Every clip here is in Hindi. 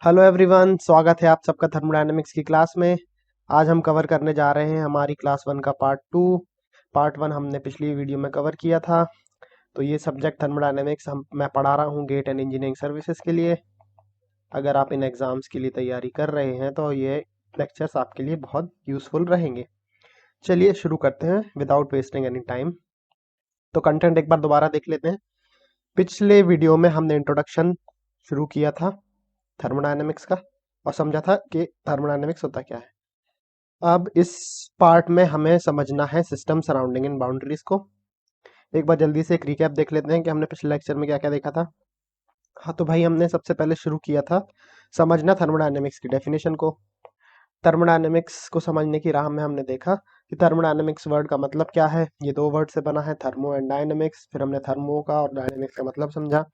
हेलो एवरीवन, स्वागत है आप सबका थर्मोडायनेमिक्स की क्लास में। आज हम कवर करने जा रहे हैं हमारी क्लास 1 का पार्ट 2। पार्ट 1 हमने पिछली वीडियो में कवर किया था। तो ये सब्जेक्ट थर्मोडायनेमिक्स मैं पढ़ा रहा हूँ गेट एंड इंजीनियरिंग सर्विसेज के लिए। अगर आप इन एग्ज़ाम्स के लिए तैयारी कर रहे हैं तो ये लेक्चर्स आपके लिए बहुत यूज़फुल रहेंगे। चलिए शुरू करते हैं विदाउट वेस्टिंग एनी टाइम। तो कंटेंट एक बार दोबारा देख लेते हैं। पिछले वीडियो में हमने इंट्रोडक्शन शुरू किया था थर्मोडायनेमिक्स का और समझा था कि थर्मोडायनेमिक्स होता क्या है। अब इस पार्ट में हमें समझना है सिस्टम सराउंडिंग इन बाउंड्रीज को। एक बार जल्दी से एक रिकैप देख लेते हैं कि हमने पिछले लेक्चर में क्या क्या देखा था। हाँ, तो भाई हमने सबसे पहले शुरू किया था समझना थर्मोडायनेमिक्स की डेफिनेशन को। थर्मोडायनेमिक्स को समझने की राह में हमने देखा कि थर्मोडायनेमिक्स वर्ड का मतलब क्या है। ये दो वर्ड से बना है, थर्मो एंड डायनेमिक्स। फिर हमने थर्मो का और डायनेमिक्स का मतलब समझा।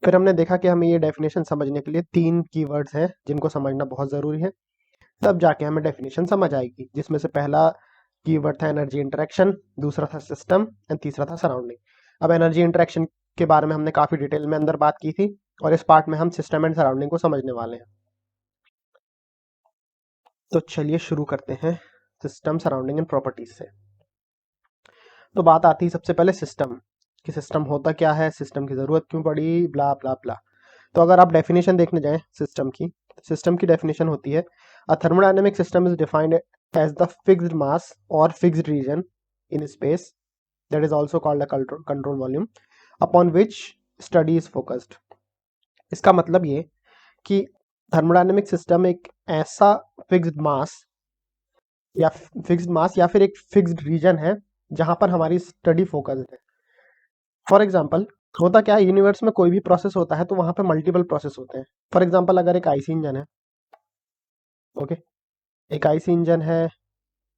फिर हमने देखा कि हमें ये डेफिनेशन समझने के लिए 3 कीवर्ड्स हैं जिनको समझना बहुत ज़रूरी है। तब जाके हमें डेफिनेशन समझ आएगी, जिसमें से पहला कीवर्ड था एनर्जी इंटरेक्शन, दूसरा था सिस्टम एंड तीसरा था सराउंडिंग। अब एनर्जी इंटरेक्शन के बारे में हमने काफ़ी डिटेल में अंदर बात की थी और इस पार्ट में हम सिस्टम एंड सराउंडिंग को समझने वाले हैं। तो चलिए शुरू करते हैं सिस्टम सराउंडिंग एंड प्रॉपर्टीज से। तो बात आती है सबसे पहले सिस्टम कि सिस्टम होता क्या है, सिस्टम की ज़रूरत क्यों पड़ी, ब्ला ब्ला ब्ला। तो अगर आप डेफिनेशन देखने जाएं सिस्टम की डेफिनेशन होती है a thermodynamic system is defined as the fixed mass और fixed region in space that is also called a control volume upon which study is focused. इसका मतलब ये कि थर्मोडायनेमिक सिस्टम एक ऐसा फिक्स्ड मास या फिर एक फिक्स्ड रीजन है जहां पर हमारी स्टडी फोकस्ड है। फॉर एग्जाम्पल, होता क्या है, यूनिवर्स में कोई भी प्रोसेस होता है तो वहां पे मल्टीपल प्रोसेस होते हैं। फॉर एग्जाम्पल, अगर एक आईसी इंजन है, ओके, एक आईसी इंजन है,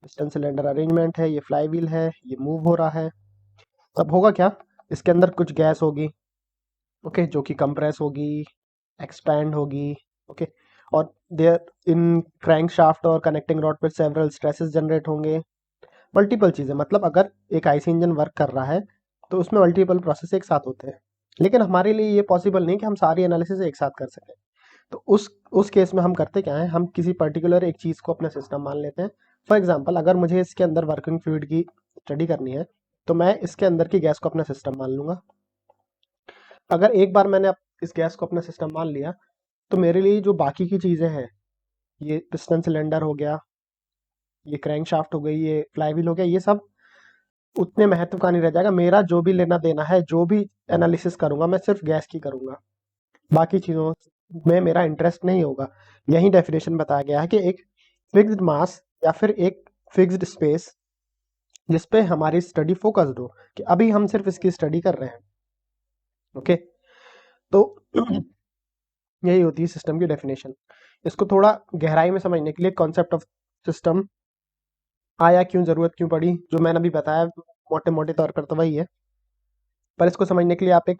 पिस्टन सिलेंडर अरेंजमेंट है, ये फ्लाई व्हील है, ये मूव हो रहा है। तब होगा क्या, इसके अंदर कुछ गैस होगी, ओके, जो कि कंप्रेस होगी, एक्सपैंड होगी, ओके, और देयर इन क्रैंक शाफ्ट और कनेक्टिंग रॉड पर सेवरल स्ट्रेसेस जनरेट होंगे। मल्टीपल चीज़ें, मतलब अगर एक आईसी इंजन वर्क कर रहा है तो उसमें मल्टीपल प्रोसेस एक साथ होते हैं। लेकिन हमारे लिए ये पॉसिबल नहीं कि हम सारी एनालिसिस एक साथ कर सकें। तो उस केस में हम करते क्या है, हम किसी पर्टिकुलर एक चीज़ को अपना सिस्टम मान लेते हैं। फॉर एग्जांपल, अगर मुझे इसके अंदर वर्किंग फ्लूइड की स्टडी करनी है तो मैं इसके अंदर की गैस को अपना सिस्टम मान लूंगा। अगर एक बार मैंने इस गैस को अपना सिस्टम मान लिया तो मेरे लिए जो बाकी की चीज़ें हैं, ये पिस्टन सिलेंडर हो गया, ये क्रैंक शाफ्ट हो गई, ये फ्लाईव्हील हो गया, ये सब उतने महत्व का नहीं रह जाएगा। मेरा जो भी लेना देना है, जो भी एनालिसिस करूंगा, मैं सिर्फ गैस की करूंगा, बाकी चीज़ों में मेरा इंटरेस्ट नहीं होगा। यही डेफिनेशन बताया गया है कि एक फिक्स्ड मास या फिर एक फिक्स्ड स्पेस जिस पे हमारी स्टडी फोकस्ड हो, कि अभी हम सिर्फ इसकी स्टडी कर रहे हैं। ओके, तो यही होती है सिस्टम की डेफिनेशन। इसको थोड़ा गहराई में समझने के लिए कॉन्सेप्ट ऑफ सिस्टम आया, क्यों ज़रूरत क्यों पड़ी, जो मैंने अभी बताया मोटे मोटे तौर पर तो वही है। पर इसको समझने के लिए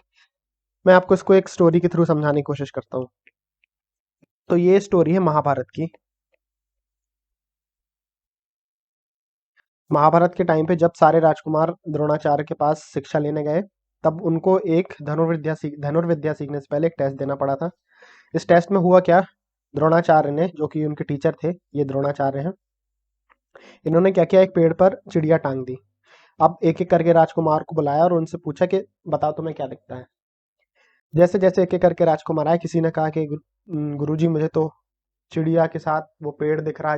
मैं आपको इसको एक स्टोरी के थ्रू समझाने की कोशिश करता हूँ। तो ये स्टोरी है महाभारत की। महाभारत के टाइम पे जब सारे राजकुमार द्रोणाचार्य के पास शिक्षा लेने गए, तब उनको एक धनुर्विद्या सीखने से पहले एक टेस्ट देना पड़ा था। इस टेस्ट में हुआ क्या, द्रोणाचार्य ने, जो कि उनके टीचर थे, ये द्रोणाचार्य हैं, इन्होंने क्या किया, एक पेड़ पर चिड़िया टांग दी। अब एक एक करके राजकुमार को बुलाया और उनसे पूछा कि बताओ तुम्हें क्या दिखता है। जैसे जैसे एक एक करके राजकुमार आए, किसी ने कहा कि गुरुजी मुझे तो चिड़िया के साथ वो पेड़ दिख रहा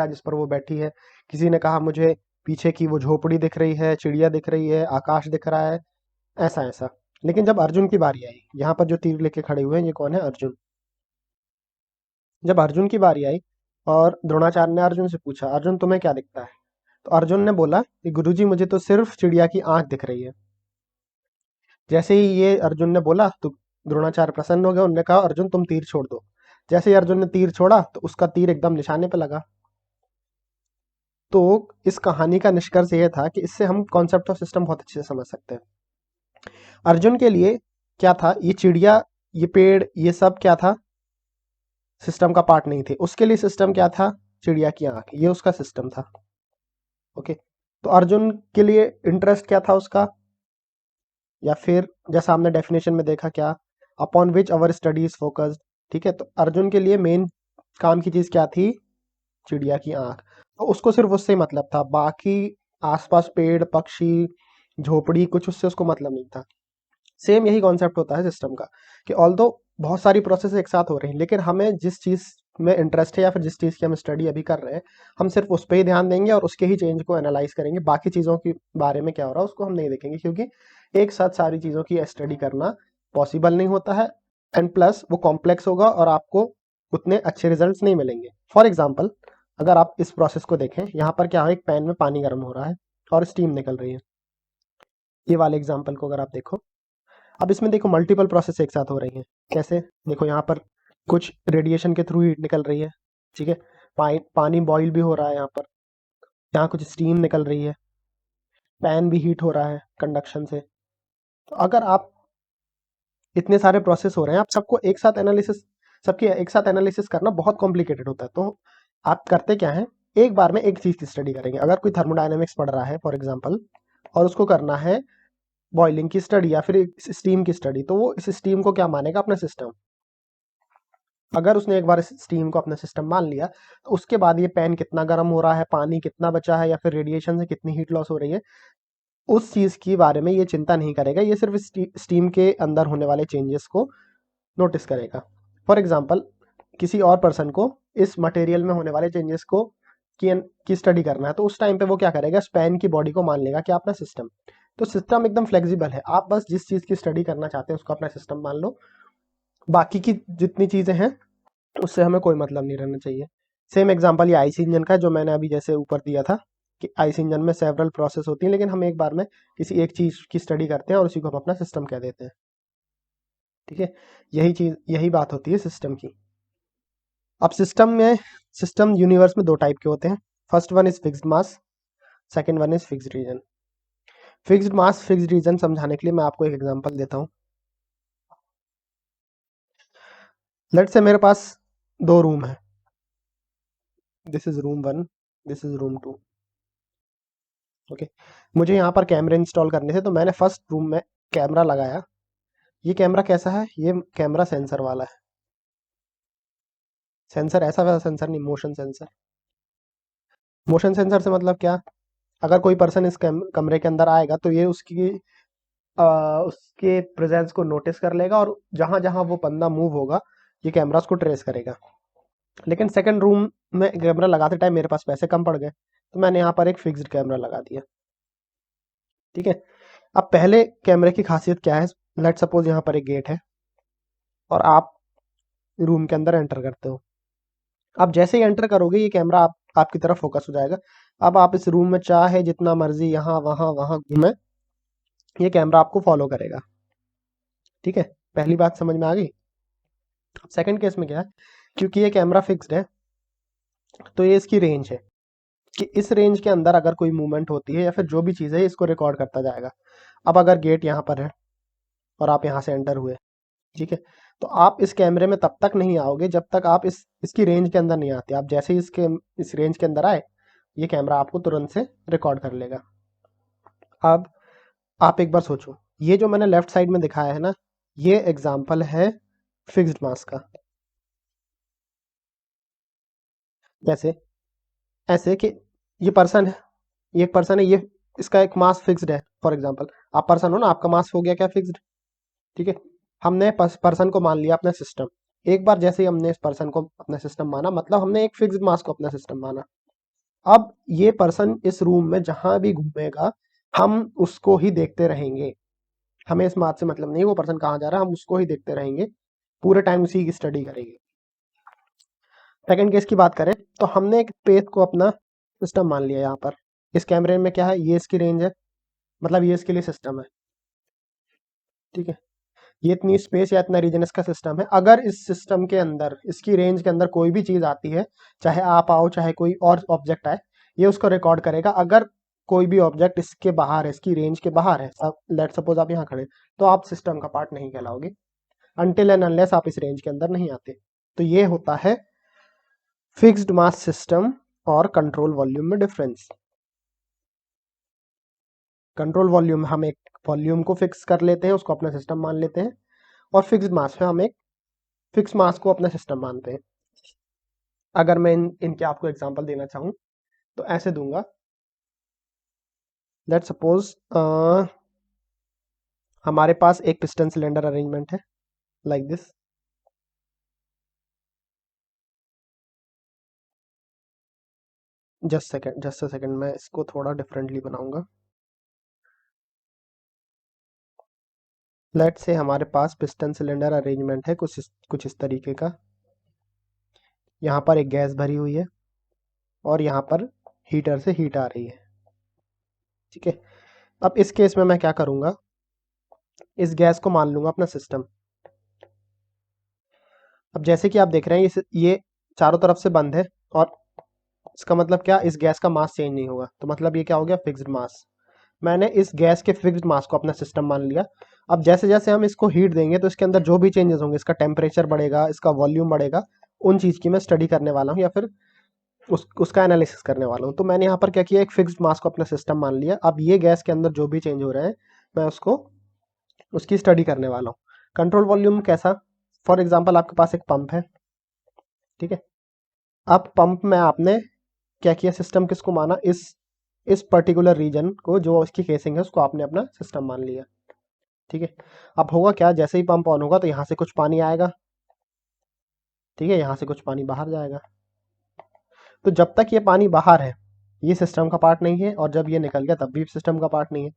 है जिस पर वो बैठी है। किसी ने कहा मुझे पीछे की वो झोपड़ी दिख रही है, चिड़िया दिख रही है, आकाश दिख रहा है, ऐसा ऐसा। लेकिन जब अर्जुन की बारी आई, यहाँ पर जो तीर लेके खड़े हुए हैं ये कौन है, अर्जुन। जब अर्जुन की बारी आई और द्रोणाचार्य ने अर्जुन से पूछा, अर्जुन तुम्हें क्या दिखता है, तो अर्जुन ने बोला कि गुरुजी मुझे तो सिर्फ चिड़िया की आंख दिख रही है। जैसे ही ये अर्जुन ने बोला तो द्रोणाचार्य प्रसन्न हो गए, उन्होंने कहा अर्जुन तुम तीर छोड़ दो। जैसे ही अर्जुन ने तीर छोड़ा तो उसका तीर एकदम निशाने पे लगा। तो इस कहानी का निष्कर्ष ये था कि इससे हम कॉन्सेप्ट ऑफ सिस्टम बहुत अच्छे से समझ सकते हैं। अर्जुन के लिए क्या था, ये चिड़िया, ये पेड़, ये सब क्या था, सिस्टम का पार्ट नहीं थे। उसके लिए सिस्टम क्या था, चिड़िया की आंख, ये उसका सिस्टम था। ओके, तो अर्जुन के लिए इंटरेस्ट क्या था उसका, या फिर जैसा हमने डेफिनेशन में देखा क्या, upon which our study is focused, ठीक है, तो अर्जुन के लिए मेन काम की चीज क्या थी? चिड़िया की आंख। तो उसको सिर्फ उससे ही मतलब था, बाकी आसपास पेड़ पक्षी झोपड़ी कुछ उससे उसको मतलब नहीं था। सेम यही कॉन्सेप्ट होता है सिस्टम का, कि ऑल्दो बहुत सारी प्रोसेस एक साथ हो रही हैं, लेकिन हमें जिस चीज़ में इंटरेस्ट है या फिर जिस चीज़ की हम स्टडी अभी कर रहे हैं, हम सिर्फ उस पर ही ध्यान देंगे और उसके ही चेंज को एनालाइज करेंगे। बाकी चीज़ों के बारे में क्या हो रहा है उसको हम नहीं देखेंगे, क्योंकि एक साथ सारी चीज़ों की स्टडी करना पॉसिबल नहीं होता है, एंड प्लस वो कॉम्प्लेक्स होगा और आपको उतने अच्छे रिजल्ट्स नहीं मिलेंगे। फॉर एग्जाम्पल, अगर आप इस प्रोसेस को देखें, यहाँ पर क्या है, एक पैन में पानी गर्म हो रहा है और स्टीम निकल रही है। ये वाले एग्जाम्पल को अगर आप देखो, अब इसमें देखो मल्टीपल प्रोसेस एक साथ हो रही हैं। कैसे? देखो यहाँ पर कुछ रेडिएशन के थ्रू हीट निकल रही है, ठीक है, पानी बॉईल भी हो रहा है यहाँ पर, यहाँ कुछ स्टीम निकल रही है, पैन भी हीट हो रहा है कंडक्शन से। तो अगर आप इतने सारे प्रोसेस हो रहे हैं, आप सबको एक साथ एनालिसिस सबकी एक साथ एनालिसिस करना बहुत कॉम्प्लिकेटेड होता है। तो आप करते क्या है, एक बार में एक चीज़ की स्टडी करेंगे। अगर कोई थर्मोडायनेमिक्स पढ़ रहा है फॉर एग्जाम्पल, और उसको करना है बॉइलिंग की स्टडी या फिर स्टीम की स्टडी, तो वो इस स्टीम को क्या मानेगा? अपना सिस्टम। अगर उसने एक बार इस स्टीम को अपना सिस्टम मान लिया, तो उसके बाद ये पैन कितना गर्म हो रहा है, पानी कितना बचा है, या फिर रेडिएशन से कितनी हीट लॉस हो रही है, उस चीज़ के बारे में ये चिंता नहीं करेगा। ये सिर्फ स्टीम के अंदर होने वाले चेंजेस को नोटिस करेगा। फॉर एग्जाम्पल, किसी और पर्सन को इस मटेरियल में होने वाले चेंजेस को की स्टडी करना है, तो उस टाइम पे वो क्या करेगा? स्पैन की बॉडी को मान लेगा क्या? अपना सिस्टम। तो सिस्टम एकदम फ्लेक्सिबल है, आप बस जिस चीज़ की स्टडी करना चाहते हैं उसको अपना सिस्टम मान लो, बाकी की जितनी चीज़ें हैं उससे हमें कोई मतलब नहीं रहना चाहिए। सेम एग्जांपल ये आईसी इंजन का है, जो मैंने अभी जैसे ऊपर दिया था, कि आईसी इंजन में सेवरल प्रोसेस होती हैं, लेकिन हम एक बार में किसी एक चीज़ की स्टडी करते हैं और उसी को हम अपना सिस्टम कह देते हैं। ठीक है, यही बात होती है सिस्टम की। अब सिस्टम यूनिवर्स में दो टाइप के होते हैं। First one is fixed mass, second one is fixed region. Fixed mass fixed region समझाने के लिए मैं आपको एक एग्जांपल देता हूँ। लेट्स से मेरे पास दो रूम है, this is room 1, this is room 2। Okay, मुझे यहाँ पर कैमरे इंस्टॉल करने थे, तो मैंने फर्स्ट रूम में कैमरा लगाया। ये कैमरा कैसा है? ये कैमरा सेंसर वाला है। सेंसर ऐसा वैसा सेंसर नहीं, मोशन सेंसर। मोशन सेंसर से मतलब क्या? अगर कोई पर्सन इस कमरे के अंदर आएगा, तो ये उसके प्रेजेंस को नोटिस कर लेगा, और जहां जहां वो बंदा मूव होगा, ये कैमरा उसको ट्रेस करेगा। लेकिन सेकंड रूम में कैमरा लगाते टाइम मेरे पास पैसे कम पड़ गए, तो मैंने यहाँ पर एक फिक्स्ड कैमरा लगा दिया। ठीक है, अब पहले कैमरे की खासियत क्या है? लेट सपोज यहाँ पर एक गेट है और आप रूम के अंदर एंटर करते हो। आप जैसे ही एंटर करोगे, ये कैमरा आपकी तरफ फोकस हो जाएगा। अब आप इस रूम में चाहे जितना मर्जी यहाँ वहां वहां घूमे, ये कैमरा आपको फॉलो करेगा। ठीक है, पहली बात समझ में आ गई। सेकंड केस में क्या है, क्योंकि ये कैमरा फिक्स्ड है, तो ये इसकी रेंज है कि इस रेंज के अंदर अगर कोई मूवमेंट होती है या फिर जो भी चीज़ है, इसको रिकॉर्ड करता जाएगा। अब अगर गेट यहाँ पर है और आप यहाँ से एंटर हुए, ठीक है, तो आप इस कैमरे में तब तक नहीं आओगे जब तक आप इसकी रेंज के अंदर नहीं आते। आप जैसे ही इस रेंज के अंदर आए, ये कैमरा आपको तुरंत से रिकॉर्ड कर लेगा। अब आप एक बार सोचो, ये जो मैंने लेफ्ट साइड में दिखाया है ना, ये एग्जाम्पल है फिक्स्ड मास का। कैसे? ऐसे कि ये पर्सन है, ये एक पर्सन है, ये इसका एक मास फिक्स्ड है। फॉर एग्जाम्पल, आप पर्सन हो ना, आपका मास हो गया क्या? फिक्स्ड। ठीक है, हमने पर्सन को मान लिया अपना सिस्टम। एक बार जैसे ही हमने इस पर्सन को अपना सिस्टम माना, मतलब हमने एक फिक्स्ड मास को अपना सिस्टम माना। अब ये पर्सन इस रूम में जहां भी घूमेगा, हम उसको ही देखते रहेंगे। हमें इस बात से मतलब नहीं वो पर्सन कहाँ जा रहा है, हम उसको ही देखते रहेंगे, पूरे टाइम उसी की स्टडी करेंगे। सेकंड केस की बात करें, तो हमने एक स्पेस को अपना सिस्टम मान लिया। यहाँ पर इस कैमरे में क्या है? ये इसकी रेंज है, मतलब ये इसके लिए सिस्टम है। ठीक है, ये इतनी स्पेस या इतना रीजन इसका सिस्टम है। अगर इस सिस्टम के अंदर, इसकी रेंज के अंदर कोई भी चीज़ आती है, चाहे आप आओ चाहे कोई और ऑब्जेक्ट आए, ये उसको रिकॉर्ड करेगा। अगर कोई भी ऑब्जेक्ट इसके बाहर है, इसकी रेंज के बाहर है, लेट सपोज आप यहाँ खड़े, तो आप सिस्टम का पार्ट नहीं कहलाओगे अनटिल एंड अनलेस आप इस रेंज के अंदर नहीं आते। तो ये होता है फिक्स्ड मास सिस्टम और कंट्रोल वॉल्यूम में डिफरेंस। कंट्रोल वॉल्यूम, हम एक वॉल्यूम को फिक्स कर लेते हैं, उसको अपना सिस्टम मान लेते हैं, और फिक्स्ड मास में हम एक फिक्स मास को अपना सिस्टम मानते हैं। अगर मैं इनके आपको एग्जांपल देना चाहूँ तो ऐसे दूंगा। लेट्स सपोज हमारे पास एक पिस्टन सिलेंडर अरेंजमेंट है like this. Just a second, मैं इसको थोड़ा डिफरेंटली बनाऊंगा। लेट्स से हमारे पास पिस्टन सिलेंडर अरेंजमेंट है कुछ इस तरीके का। यहाँ पर एक गैस भरी हुई है और यहाँ पर हीटर से हीट आ रही है, ठीक है। अब इस केस में मैं क्या करूंगा, इस गैस को मान लूंगा अपना सिस्टम। अब जैसे कि आप देख रहे हैं ये चारों तरफ से बंद है, और इसका मतलब क्या, इस गैस का मास चेंज नहीं होगा, तो मतलब ये क्या हो गया, फिक्स्ड मास। मैंने इस गैस के फिक्स्ड मास को अपना सिस्टम मान लिया। अब जैसे जैसे हम इसको हीट देंगे तो इसके अंदर जो भी चेंजेस होंगे, इसका टेम्परेचर बढ़ेगा, इसका वॉल्यूम बढ़ेगा, उन चीज़ की मैं स्टडी करने वाला हूँ या फिर उसका एनालिसिस करने वाला हूँ। तो मैंने यहाँ पर क्या किया, एक फिक्स्ड मास को अपना सिस्टम मान लिया। अब ये गैस के अंदर जो भी चेंज हो रहे हैं मैं उसकी स्टडी करने वाला हूँ। कंट्रोल वॉल्यूम कैसा, फॉर एग्जाम्पल आपके पास एक पंप है, ठीक है। अब पंप में आपने क्या किया, सिस्टम किसको माना, इस पर्टिकुलर रीजन को, जो इसकी केसिंग है उसको आपने अपना सिस्टम मान लिया, ठीक है। अब होगा क्या, जैसे ही पंप ऑन होगा तो यहाँ से कुछ पानी आएगा, ठीक है, यहाँ से कुछ पानी बाहर जाएगा। तो जब तक ये पानी बाहर है ये सिस्टम का पार्ट नहीं है, और जब ये निकल गया तब भी सिस्टम का पार्ट नहीं है।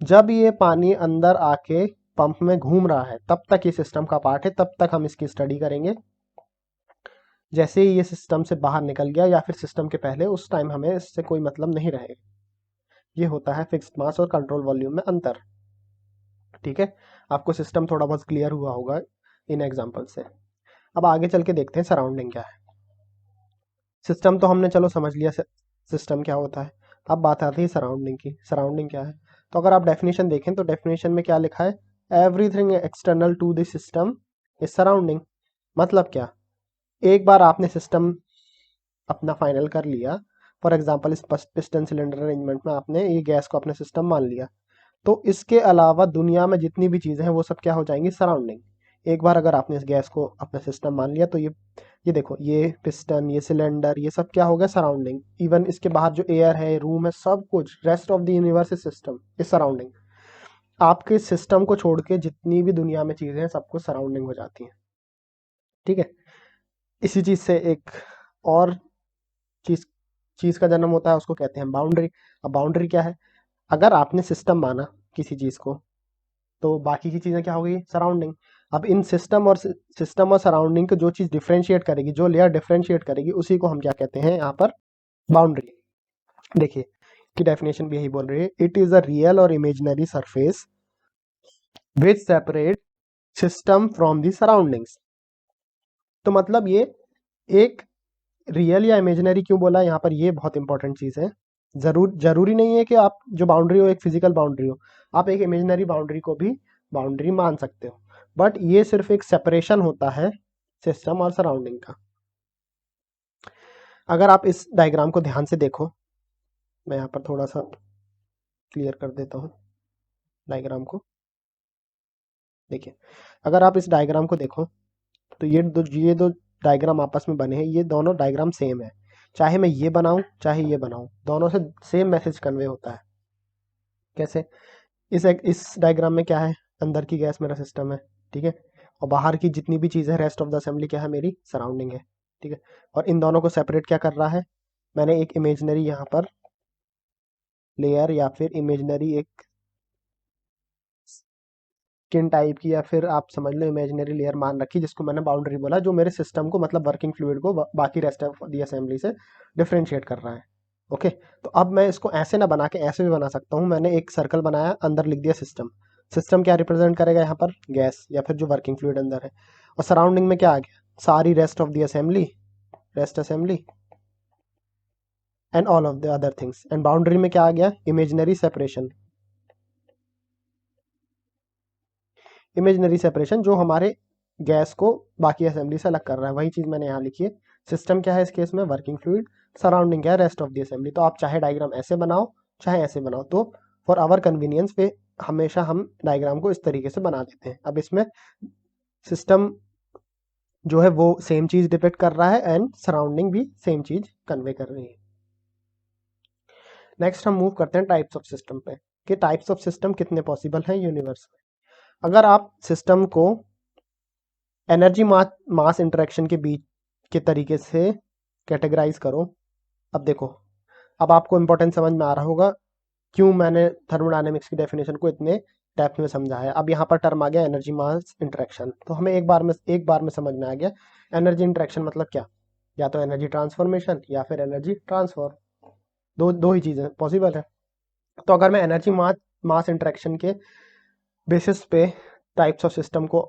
जब ये पानी अंदर आके पंप में घूम रहा है तब तक ये सिस्टम का पार्ट है, तब तक हम इसकी स्टडी करेंगे। जैसे ही ये सिस्टम से बाहर निकल गया या फिर सिस्टम के पहले, उस टाइम हमें इससे कोई मतलब नहीं रहेगा। ये होता है फिक्स्ड मास और कंट्रोल वॉल्यूम में अंतर, ठीक है। आपको सिस्टम थोड़ा बहुत क्लियर हुआ होगा इन एग्जांपल से। अब आगे चल के देखते हैं सराउंडिंग क्या है। सिस्टम तो हमने चलो समझ लिया सिस्टम क्या होता है। अब बात आती है सराउंडिंग की। सराउंडिंग क्या है, तो अगर आप डेफिनेशन देखें तो डेफिनेशन में क्या लिखा है, everything external to the system is surrounding. मतलब क्या, एक बार आपने सिस्टम अपना फाइनल कर लिया, फॉर एग्जांपल इस पिस्टन सिलेंडर अरेंजमेंट में आपने ये गैस को अपना सिस्टम मान लिया, तो इसके अलावा दुनिया में जितनी भी चीज़ें हैं वो सब क्या हो जाएंगी, सराउंडिंग। एक बार अगर आपने इस गैस को अपना सिस्टम मान लिया तो ये देखो, ये पिस्टन, ये सिलेंडर, ये सब क्या हो गया, सराउंडिंग। इवन इसके बाहर जो एयर है, रूम है, सब कुछ, rest of the universe is system is surrounding. आपके सिस्टम को छोड़ के जितनी भी दुनिया में चीज़ें हैं सब कुछ सराउंडिंग हो जाती हैं, ठीक है। इसी चीज़ से एक और चीज़ चीज़ का जन्म होता है, उसको कहते हैं बाउंड्री। अब बाउंड्री क्या है, अगर आपने सिस्टम माना किसी चीज़ को तो बाकी की चीज़ें क्या हो गई, सराउंडिंग। अब इन सिस्टम और सराउंडिंग को जो चीज़ डिफरेंशिएट करेगी, जो लेयर डिफरेंशिएट करेगी, उसी को हम क्या कहते हैं यहाँ पर, बाउंड्री। देखिए की डेफिनेशन भी यही बोल रही है, इट इज अ रियल और imaginary surface which separate system from the surroundings. तो मतलब ये एक रियल या इमेजिनरी क्यों बोला यहाँ पर, ये बहुत इंपॉर्टेंट चीज़ है। जरूरी नहीं है कि आप जो बाउंड्री हो एक फिजिकल बाउंड्री हो, आप एक इमेजिनरी बाउंड्री को भी बाउंड्री मान सकते हो, बट ये सिर्फ एक सेपरेशन होता है सिस्टम और सराउंडिंग का। अगर आप इस डायग्राम को ध्यान से देखो, मैं यहाँ पर थोड़ा सा क्लियर कर देता हूँ डायग्राम को। देखिए अगर आप इस डायग्राम को देखो तो ये दो डायग्राम आपस में बने हैं, ये दोनों डायग्राम सेम है। चाहे मैं ये बनाऊं चाहे ये बनाऊं, दोनों से सेम मैसेज कन्वे होता है। कैसे, इस डायग्राम में क्या है, अंदर की गैस मेरा सिस्टम है, ठीक है, और बाहर की जितनी भी चीज़ है, रेस्ट ऑफ द असेंबली क्या है, मेरी सराउंडिंग है, ठीक है। और इन दोनों को सेपरेट क्या कर रहा है, मैंने एक इमेजिनरी यहाँ पर लेयर या फिर इमेजिनरी एक स्किन टाइप की, या फिर आप समझ लो इमेजिनरी लेयर मान रखी, जिसको मैंने बाउंड्री बोला, जो मेरे सिस्टम को, मतलब वर्किंग फ्लूइड को बाकी रेस्ट ऑफ दी असेंबली से डिफ्रेंशिएट कर रहा है। ओके, तो अब मैं इसको ऐसे ना बना के ऐसे भी बना सकता हूँ। मैंने एक सर्कल बनाया, अंदर लिख दिया सिस्टम। सिस्टम क्या रिप्रेजेंट करेगा यहाँ पर, गैस या फिर जो वर्किंग फ्लूइड अंदर है। और सराउंडिंग में क्या आ गया, सारी rest of the assembly, rest assembly and all of the other things. And boundary में क्या आ गया, इमेजिनरी सेपरेशन। इमेजिनरी सेपरेशन जो हमारे गैस को बाकी असेंबली से अलग कर रहा है, वही चीज़ मैंने यहाँ लिखी है। सिस्टम क्या है इस केस में, वर्किंग फ्लूइड, सराउंडिंग क्या है, रेस्ट ऑफ द असेंबली। तो आप चाहे डायग्राम ऐसे बनाओ चाहे ऐसे बनाओ, तो फॉर आवर कन्वीनियंस पे हमेशा हम डायग्राम को इस तरीके से बना देते हैं। अब इसमें सिस्टम जो है वो सेम चीज डिपेक्ट कर रहा है एंड सराउंडिंग भी सेम चीज कन्वे कर रही है। नेक्स्ट हम मूव करते हैं टाइप्स ऑफ सिस्टम पे, कि टाइप्स ऑफ सिस्टम कितने पॉसिबल हैं यूनिवर्स में। अगर आप सिस्टम को एनर्जी मास इंटरेक्शन के बीच के तरीके से कैटेगराइज करो, अब देखो, अब आपको इंपॉर्टेंट समझ में आ रहा होगा क्यों मैंने थर्मोडायनेमिक्स की डेफिनेशन को इतने डेप्थ में समझा है। अब यहाँ पर टर्म आ गया एनर्जी मास इंटरेक्शन, तो हमें एक बार में समझ में आ गया एनर्जी इंटरेक्शन मतलब क्या। या तो एनर्जी ट्रांसफॉर्मेशन या फिर एनर्जी ट्रांसफर, दो दो ही चीज़ें पॉसिबल है। तो अगर मैं एनर्जी मास इंटरेक्शन के बेसिस पे टाइप्स ऑफ सिस्टम को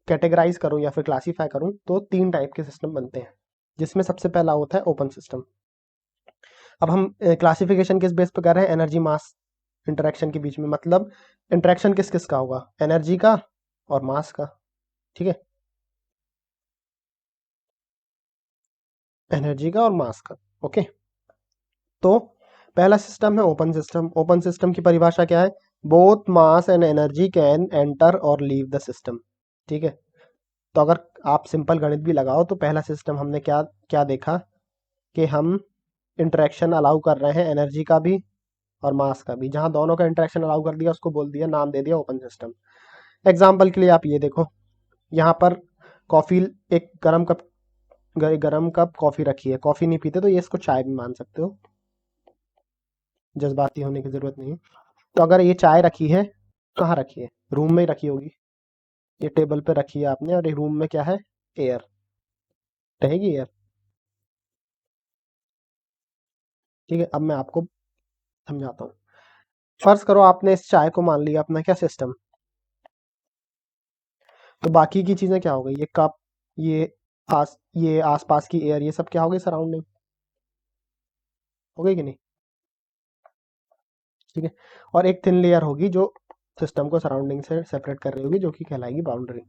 कैटेगराइज करूं या फिर क्लासीफाई करूं, तो 3 टाइप के सिस्टम बनते हैं, जिसमें सबसे पहला होता है ओपन सिस्टम। अब हम क्लासिफिकेशन किस बेस पे कर रहे हैं, एनर्जी मास इंटरेक्शन के बीच में, मतलब इंटरेक्शन किस किस का होगा, एनर्जी का और मास का। ठीक है, एनर्जी का और मास का। ओके, तो पहला सिस्टम है ओपन सिस्टम। ओपन सिस्टम की परिभाषा क्या है, both mass and energy can enter और लीव द सिस्टम। ठीक है, तो अगर आप सिंपल गणित भी लगाओ तो पहला सिस्टम हमने क्या क्या देखा, कि हम इंटरेक्शन अलाउ कर रहे हैं एनर्जी का भी और मास का भी। जहां दोनों का इंटरेक्शन अलाउ कर दिया उसको बोल दिया, नाम दे दिया ओपन सिस्टम। एग्जाम्पल के लिए आप ये देखो, यहाँ पर कॉफ़ी, एक गरम कप कॉफ़ी रखी है। कॉफ़ी नहीं पीते तो ये इसको चाय भी मान सकते हो, जज्बाती होने की ज़रूरत नहीं है। तो अगर ये चाय रखी है, कहाँ रखी है, रूम में ही रखी होगी। ये टेबल पे रखी है आपने, और ये रूम में क्या है, एयर रहेगी, एयर। ठीक है, अब मैं आपको समझाता हूँ। फर्ज करो आपने इस चाय को मान लिया अपना क्या सिस्टम, तो बाकी की चीज़ें क्या हो गई, ये कप, ये आसपास की एयर, ये सब क्या हो गई, सराउंडिंग हो गई कि नहीं। ठीक है, और एक थिन लेयर होगी जो सिस्टम को सराउंडिंग से सेपरेट कर रही होगी, जो कि कहलाएगी बाउंड्री।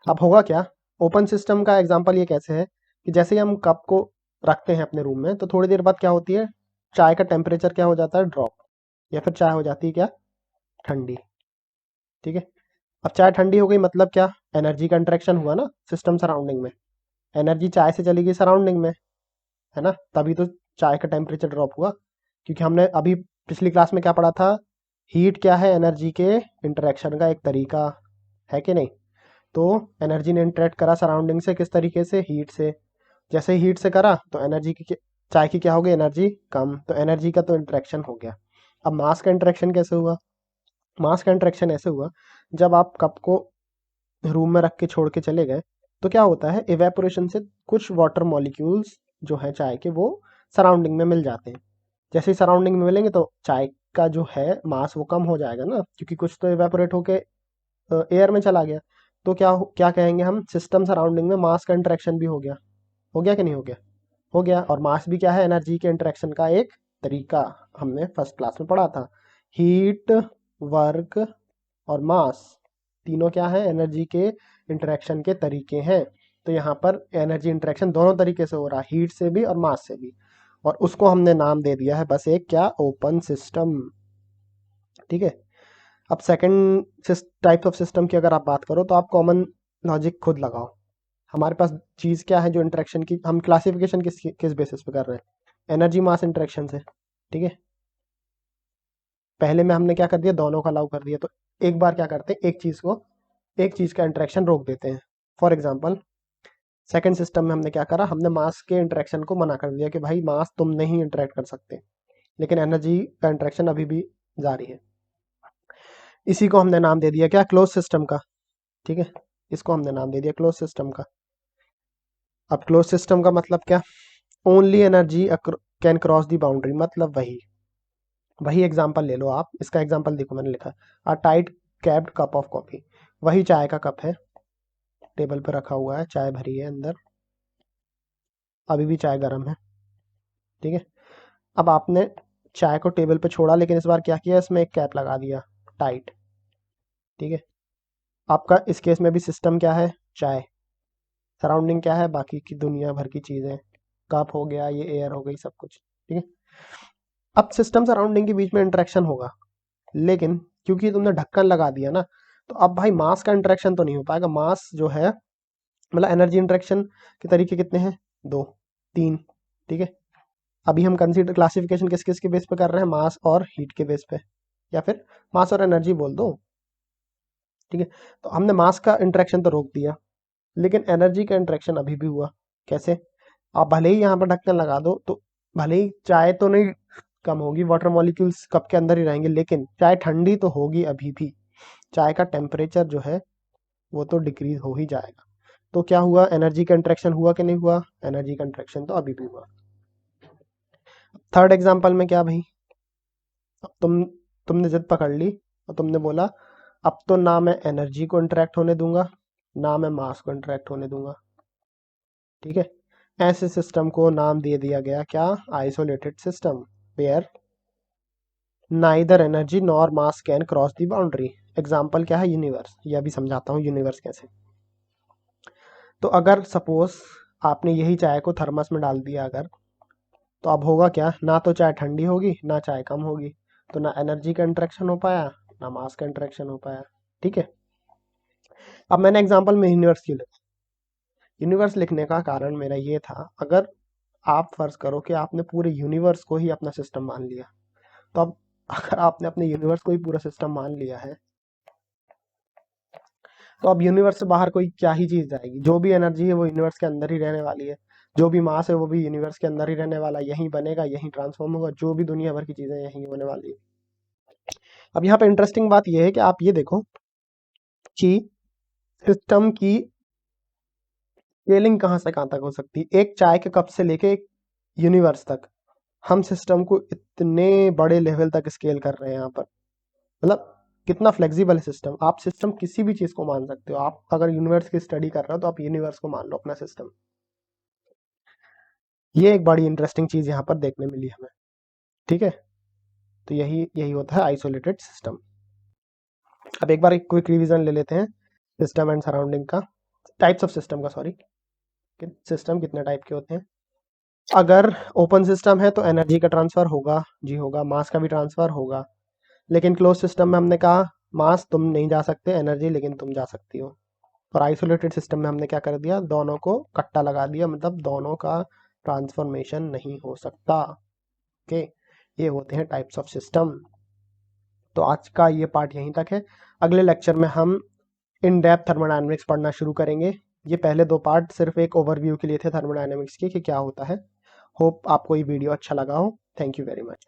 अब होगा क्या, ओपन सिस्टम का एग्जांपल ये कैसे है, कि जैसे ही हम कप को रखते हैं अपने रूम में, तो थोड़ी देर बाद क्या होती है, चाय का टेम्परेचर क्या हो जाता है, ड्रॉप, या फिर चाय हो जाती है क्या, ठंडी। ठीक है, अब चाय ठंडी हो गई मतलब क्या, एनर्जी का इंटरेक्शन हुआ ना सिस्टम सराउंडिंग में, एनर्जी चाय से चली गई सराउंडिंग में, है ना, तभी तो चाय का टेम्परेचर ड्रॉप हुआ। क्योंकि हमने अभी पिछली क्लास में क्या पढ़ा था, हीट क्या है, एनर्जी के इंटरेक्शन का एक तरीका है कि नहीं। तो एनर्जी ने इंटरेक्ट करा सराउंडिंग से, किस तरीके से, हीट से। जैसे ही हीट से करा तो चाय की क्या हो गई, एनर्जी कम, तो एनर्जी का तो इंटरेक्शन हो गया। अब मास का इंटरेक्शन कैसे हुआ, मास का इंटरेक्शन ऐसे हुआ, जब आप कप को रूम में रख के छोड़ के चले गए, तो क्या होता है, इवेपोरेशन से कुछ वाटर मॉलिक्यूल्स जो है चाय के, वो सराउंडिंग में मिल जाते हैं। जैसे ही सराउंडिंग में मिलेंगे तो चाय का जो है मास वो कम हो जाएगा ना, क्योंकि कुछ तो इवेपोरेट होके एयर में चला गया। तो क्या कहेंगे हम, सिस्टम सराउंडिंग में मास का इंटरेक्शन भी हो गया कि नहीं हो गया, हो गया। और मास भी क्या है, एनर्जी के इंटरेक्शन का एक तरीका, हमने फर्स्ट क्लास में पढ़ा था। हीट, वर्क और मास, तीनों क्या है, एनर्जी के इंटरेक्शन के तरीके हैं। तो यहाँ पर एनर्जी इंटरेक्शन दोनों तरीके से हो रहा है, हीट से भी और मास से भी, और उसको हमने नाम दे दिया है बस एक क्या, ओपन सिस्टम। ठीक है, अब सेकंड टाइप ऑफ सिस्टम की अगर आप बात करो, तो आप कॉमन लॉजिक खुद लगाओ। हमारे पास चीज़ क्या है जो इंटरेक्शन की, हम क्लासिफिकेशन किस किस बेसिस पे कर रहे हैं, एनर्जी मास इंटरेक्शन से। ठीक है, पहले में हमने क्या कर दिया, दोनों का अलाउ कर दिया, तो एक बार क्या करते हैं, एक चीज़ का इंटरेक्शन रोक देते हैं। फॉर एग्जाम्पल, सेकंड सिस्टम में हमने क्या करा, हमने मास के इंटरेक्शन को मना कर दिया कि भाई मास तुम नहीं इंटरेक्ट कर सकते, लेकिन एनर्जी का इंटरेक्शन अभी भी जारी है। इसी को हमने नाम दे दिया क्या, क्लोज सिस्टम का। ठीक है, इसको हमने नाम दे दिया क्लोज सिस्टम का। अब क्लोज सिस्टम का मतलब क्या, only energy can cross the boundary, मतलब वही वही एग्जाम्पल ले लो आप, इसका एग्जाम्पल देखो मैंने लिखा, a tight capped cup of coffee, वही चाय का कप है, टेबल पे रखा हुआ है, चाय भरी है अंदर, अभी भी चाय गर्म है। ठीक है, अब आपने चाय को टेबल पे छोड़ा, लेकिन इस बार क्या किया, इसमें एक कैप लगा दिया, टाइट। ठीक है, आपका इस केस में भी सिस्टम क्या है, चाय, सराउंडिंग क्या है, बाकी की दुनिया भर की चीज़ें, कप हो गया, ये एयर हो गई, सब कुछ। ठीक है, अब सिस्टम सराउंडिंग के बीच में इंटरेक्शन होगा, लेकिन क्योंकि तुमने ढक्कन लगा दिया ना, तो अब भाई मास का इंटरेक्शन तो नहीं हो पाएगा। मास जो है मतलब एनर्जी इंटरेक्शन के तरीके कितने हैं? 2 3, ठीक है। अभी हम कंसीडर क्लासिफिकेशन किस किस के बेस पे कर रहे हैं? मास और हीट के बेस पे, या फिर मास और एनर्जी बोल दो, ठीक है। तो हमने मास का इंटरेक्शन तो रोक दिया, लेकिन एनर्जी का इंटरेक्शन अभी भी हुआ। कैसे? आप भले ही यहाँ पर ढक्कन लगा दो, तो भले ही चाय तो नहीं कम होगी, वाटर मॉलिक्यूल्स कप के अंदर ही रहेंगे, लेकिन चाय ठंडी तो होगी अभी भी। चाय का टेम्परेचर जो है वो तो डिक्रीज हो ही जाएगा। तो क्या हुआ? एनर्जी का इंटरेक्शन हुआ कि नहीं हुआ? एनर्जी का इंटरेक्शन तो अभी भी हुआ। थर्ड एग्जांपल में क्या भाई? अब तुमने जिद पकड़ ली और तुमने बोला अब तो ना मैं एनर्जी को इंटरेक्ट होने दूंगा, ना मैं मास को इंटरेक्ट होने दूंगा, ठीक है। ऐसे सिस्टम को नाम दे दिया गया क्या? Isolated system, where neither energy nor mass can cross the boundary. Example क्या है? यूनिवर्स। ये अभी समझाता हूँ यूनिवर्स कैसे। तो अगर सपोज आपने यही चाय को थर्मस में डाल दिया अगर, तो अब होगा क्या? ना तो चाय ठंडी होगी, ना चाय कम होगी, तो ना एनर्जी का इंटरेक्शन हो पाया, ना मास का इंटरेक्शन हो पाया, ठीक है। अब मैंने एग्जांपल में यूनिवर्स क्यों लिखा? यूनिवर्स लिखने का कारण मेरा ये था, अगर आप फर्ज करो कि आपने पूरे यूनिवर्स को ही अपना सिस्टम मान लिया, तो अब अगर आपने अपने यूनिवर्स को ही पूरा सिस्टम मान लिया है, तो अब यूनिवर्स से बाहर कोई क्या ही चीज जाएगी? जो भी एनर्जी है वो यूनिवर्स के अंदर ही रहने वाली है, जो भी मास है वो भी यूनिवर्स के अंदर ही रहने वाला, यहीं बनेगा, यहीं ट्रांसफॉर्म होगा, जो भी दुनिया भर की चीजें यहीं होने वाली है। अब यहाँ पे इंटरेस्टिंग बात यह है कि आप ये देखो कि सिस्टम की स्केलिंग कहाँ से कहाँ तक हो सकती है। एक चाय के कप से लेके एक यूनिवर्स तक हम सिस्टम को इतने बड़े लेवल तक स्केल कर रहे हैं यहाँ पर। मतलब कितना फ्लेक्सिबल है सिस्टम। आप सिस्टम किसी भी चीज को मान सकते हो। आप अगर यूनिवर्स की स्टडी कर रहे हो तो आप यूनिवर्स को मान लो अपना सिस्टम। ये एक बड़ी इंटरेस्टिंग चीज यहाँ पर देखने मिली हमें, ठीक है। तो यही यही होता है आइसोलेटेड सिस्टम। अब एक बार एक क्विक रिवीजन ले लेते हैं सिस्टम एंड सराउंडिंग का, टाइप्स ऑफ सिस्टम का, सॉरी, सिस्टम कितने टाइप के होते हैं। अगर ओपन सिस्टम है तो एनर्जी का ट्रांसफर होगा, जी होगा, मास का भी ट्रांसफर होगा। लेकिन क्लोज सिस्टम में हमने कहा मास तुम नहीं जा सकते, एनर्जी लेकिन तुम जा सकती हो। और आइसोलेटेड सिस्टम में हमने क्या कर दिया? दोनों को कट्टा लगा दिया, मतलब दोनों का ट्रांसफॉर्मेशन नहीं हो सकता। ओके, ये होते हैं टाइप्स ऑफ सिस्टम। तो आज का ये पार्ट यहीं तक है। अगले लेक्चर में हम इन डेप्थ थर्मोडायनेमिक्स पढ़ना शुरू करेंगे। ये पहले 2 पार्ट सिर्फ एक ओवरव्यू के लिए थे थर्मोडायनेमिक्स के कि क्या होता है। होप आपको ये वीडियो अच्छा लगा हो। Thank you very much.